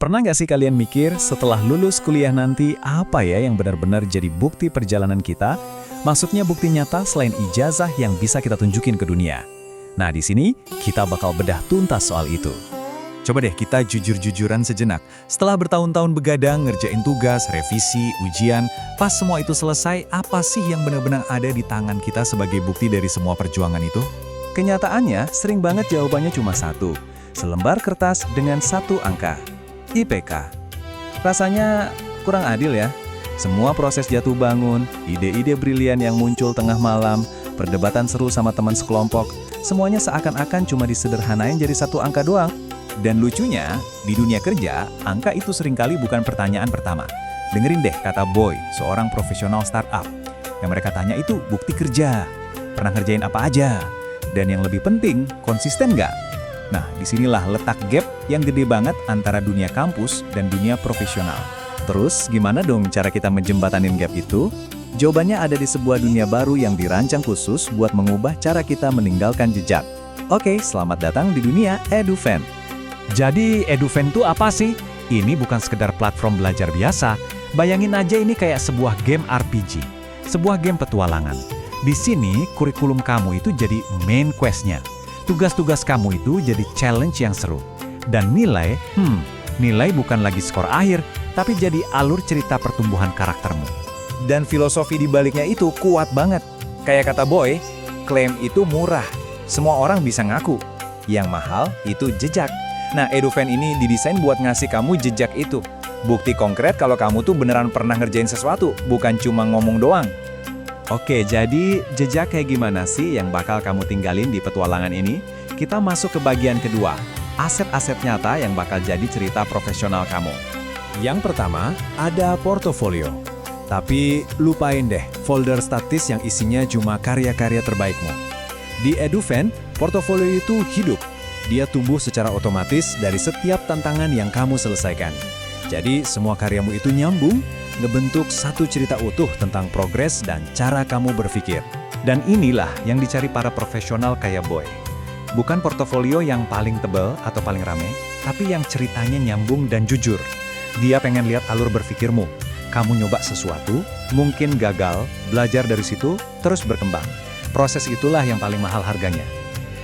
Pernah nggak sih kalian mikir setelah lulus kuliah nanti apa ya yang benar-benar jadi bukti perjalanan kita? Maksudnya bukti nyata selain ijazah yang bisa kita tunjukin ke dunia. Nah di sini kita bakal bedah tuntas soal itu. Coba deh kita jujur-jujuran sejenak. Setelah bertahun-tahun begadang, ngerjain tugas, revisi, ujian, pas semua itu selesai, apa sih yang benar-benar ada di tangan kita sebagai bukti dari semua perjuangan itu? Kenyataannya, sering banget jawabannya cuma satu. Selembar kertas dengan satu angka. IPK. Rasanya kurang adil ya. Semua proses jatuh bangun, ide-ide brilian yang muncul tengah malam, perdebatan seru sama teman sekelompok, semuanya seakan-akan cuma disederhanain jadi satu angka doang. Dan lucunya, di dunia kerja, angka itu seringkali bukan pertanyaan pertama. Dengerin deh kata Boy, seorang profesional startup. Yang mereka tanya itu bukti kerja. Pernah ngerjain apa aja? Dan yang lebih penting, konsisten nggak? Nah, disinilah letak gap yang gede banget antara dunia kampus dan dunia profesional. Terus, gimana dong cara kita menjembatanin gap itu? Jawabannya ada di sebuah dunia baru yang dirancang khusus buat mengubah cara kita meninggalkan jejak. Oke, selamat datang di dunia EduFan. Jadi EduFan itu apa sih? Ini bukan sekedar platform belajar biasa. Bayangin aja ini kayak sebuah game RPG, sebuah game petualangan. Di sini kurikulum kamu itu jadi main quest-nya. Tugas-tugas kamu itu jadi challenge yang seru. Dan nilai bukan lagi skor akhir, tapi jadi alur cerita pertumbuhan karaktermu. Dan filosofi di baliknya itu kuat banget. Kayak kata Boy, klaim itu murah. Semua orang bisa ngaku. Yang mahal itu jejak. Nah, EduFan ini didesain buat ngasih kamu jejak itu. Bukti konkret kalau kamu tuh beneran pernah ngerjain sesuatu, bukan cuma ngomong doang. Oke, jadi jejak kayak gimana sih yang bakal kamu tinggalin di petualangan ini? Kita masuk ke bagian kedua, aset-aset nyata yang bakal jadi cerita profesional kamu. Yang pertama, ada portofolio. Tapi lupain deh folder statis yang isinya cuma karya-karya terbaikmu. Di EduFan, portofolio itu hidup. Dia tumbuh secara otomatis dari setiap tantangan yang kamu selesaikan. Jadi semua karyamu itu nyambung, ngebentuk satu cerita utuh tentang progres dan cara kamu berpikir. Dan inilah yang dicari para profesional kayak Boy. Bukan portofolio yang paling tebal atau paling rame, tapi yang ceritanya nyambung dan jujur. Dia pengen lihat alur berpikirmu. Kamu nyoba sesuatu, mungkin gagal, belajar dari situ, terus berkembang. Proses itulah yang paling mahal harganya.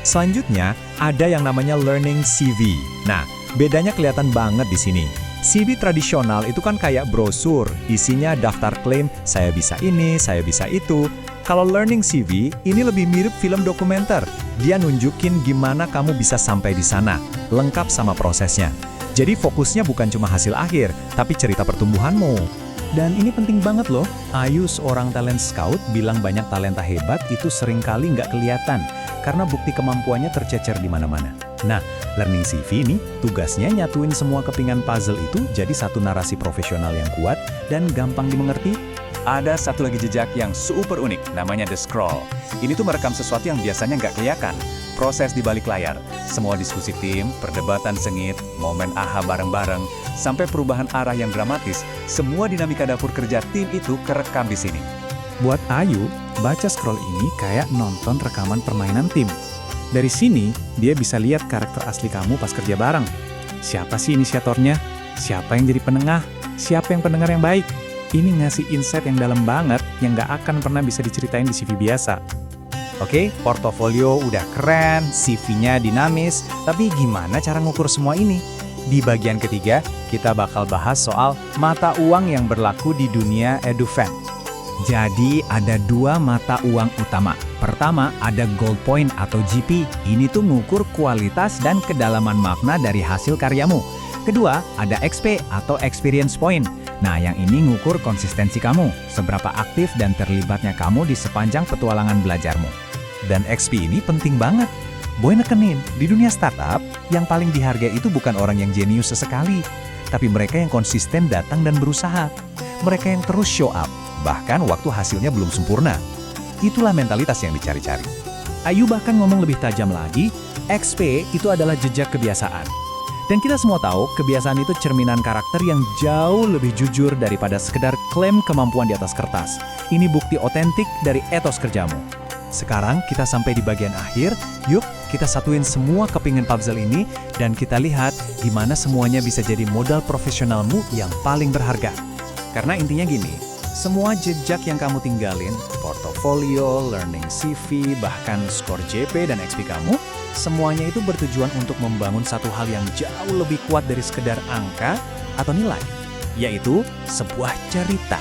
Selanjutnya, ada yang namanya Learning CV. Nah, bedanya kelihatan banget di sini. CV tradisional itu kan kayak brosur, isinya daftar klaim, saya bisa ini, saya bisa itu. Kalau Learning CV, ini lebih mirip film dokumenter. Dia nunjukin gimana kamu bisa sampai di sana, lengkap sama prosesnya. Jadi fokusnya bukan cuma hasil akhir, tapi cerita pertumbuhanmu. Dan ini penting banget loh, Ayu seorang talent scout bilang banyak talenta hebat itu seringkali nggak kelihatan karena bukti kemampuannya tercecer di mana-mana. Nah, Learning CV ini tugasnya nyatuin semua kepingan puzzle itu jadi satu narasi profesional yang kuat dan gampang dimengerti. Ada satu lagi jejak yang super unik, namanya The Scroll. Ini tuh merekam sesuatu yang biasanya nggak kelihatan. Proses di balik layar, semua diskusi tim, perdebatan sengit, momen aha bareng-bareng, sampai perubahan arah yang dramatis, semua dinamika dapur kerja tim itu kerekam di sini. Buat Ayu, baca Scroll ini kayak nonton rekaman permainan tim. Dari sini, dia bisa lihat karakter asli kamu pas kerja bareng. Siapa sih inisiatornya? Siapa yang jadi penengah? Siapa yang pendengar yang baik? Ini ngasih insight yang dalam banget yang nggak akan pernah bisa diceritain di CV biasa. Oke, portofolio udah keren, CV-nya dinamis, tapi gimana cara ngukur semua ini? Di bagian ketiga, kita bakal bahas soal mata uang yang berlaku di dunia EduFan. Jadi ada dua mata uang utama. Pertama, ada Gold Point atau GP. Ini tuh ngukur kualitas dan kedalaman makna dari hasil karyamu. Kedua, ada XP atau Experience Point. Nah, yang ini ngukur konsistensi kamu, seberapa aktif dan terlibatnya kamu di sepanjang petualangan belajarmu. Dan XP ini penting banget. Boy nekenin, di dunia startup, yang paling dihargai itu bukan orang yang jenius sesekali, tapi mereka yang konsisten datang dan berusaha. Mereka yang terus show up, bahkan waktu hasilnya belum sempurna. Itulah mentalitas yang dicari-cari. Ayu bahkan ngomong lebih tajam lagi, XP itu adalah jejak kebiasaan. Dan kita semua tahu, kebiasaan itu cerminan karakter yang jauh lebih jujur daripada sekedar klaim kemampuan di atas kertas. Ini bukti otentik dari etos kerjamu. Sekarang kita sampai di bagian akhir, yuk kita satuin semua kepingan puzzle ini dan kita lihat di mana semuanya bisa jadi modal profesionalmu yang paling berharga. Karena intinya gini, semua jejak yang kamu tinggalin, portofolio, learning CV, bahkan skor JP dan XP kamu, semuanya itu bertujuan untuk membangun satu hal yang jauh lebih kuat dari sekedar angka atau nilai, yaitu sebuah cerita.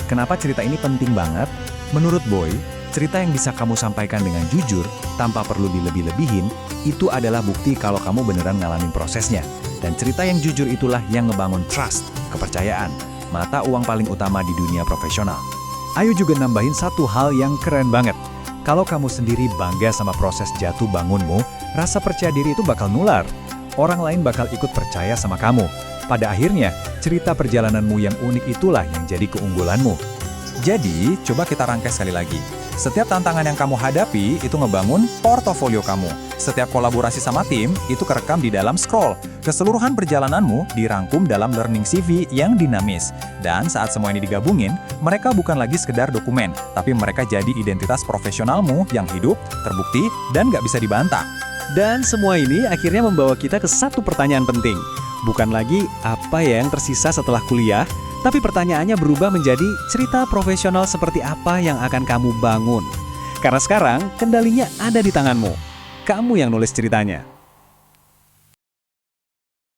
Kenapa cerita ini penting banget? Menurut Boy, cerita yang bisa kamu sampaikan dengan jujur, tanpa perlu dilebih-lebihin, itu adalah bukti kalau kamu beneran ngalamin prosesnya. Dan cerita yang jujur itulah yang ngebangun trust, kepercayaan, mata uang paling utama di dunia profesional. Ayo juga nambahin satu hal yang keren banget. Kalau kamu sendiri bangga sama proses jatuh bangunmu, rasa percaya diri itu bakal nular. Orang lain bakal ikut percaya sama kamu. Pada akhirnya, cerita perjalananmu yang unik itulah yang jadi keunggulanmu. Jadi, coba kita rangkai sekali lagi. Setiap tantangan yang kamu hadapi itu ngebangun portofolio kamu. Setiap kolaborasi sama tim itu kerekam di dalam scroll. Keseluruhan perjalananmu dirangkum dalam learning CV yang dinamis. Dan saat semua ini digabungin, mereka bukan lagi sekedar dokumen, tapi mereka jadi identitas profesionalmu yang hidup, terbukti, dan nggak bisa dibantah. Dan semua ini akhirnya membawa kita ke satu pertanyaan penting. Bukan lagi apa yang tersisa setelah kuliah, tapi pertanyaannya berubah menjadi cerita profesional seperti apa yang akan kamu bangun. Karena sekarang kendalinya ada di tanganmu. Kamu yang nulis ceritanya.